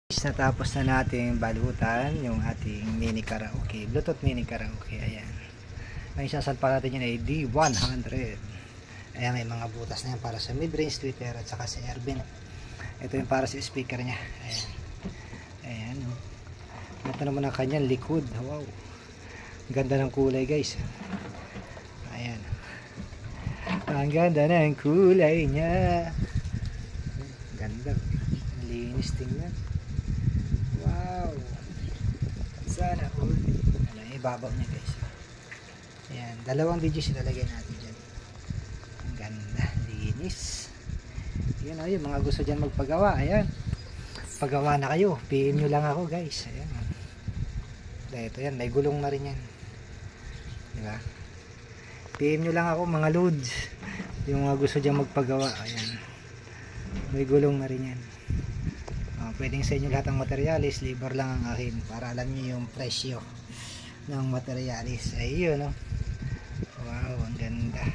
Natapos na natin balutan yung ating mini karaoke, Bluetooth mini karaoke. Ayan, may sasalpa natin yun ay D100. Ayan, may mga butas na yan para sa mid-range tweeter at saka sa Airbin. Ito yung para sa speaker nya. Ayan, ayan. Ito naman ang kanyang likod. Wow, ganda ng kulay guys. Ayan, ang ganda ng kulay nya. Ganda, linis tingnan. Wow, sana all. Ano, ibabaw niya guys. Ayan, dalawang digits ilalagay natin dyan. Ang ganda, linis. Ayan, ayun, mga gusto dyan magpagawa. Ayan, pagawa na kayo, PM nyo lang ako guys. Ayan, ito yan, may gulong na rin yan, diba? PM nyo lang ako mga loads, yung mga gusto dyan magpagawa. Ayan, may gulong na rin yan. Pwedeng sa inyo lahat ng materialis, labor lang ang akin para alam niyo yung presyo ng materialis. Ayun, no? Wow, ang ganda.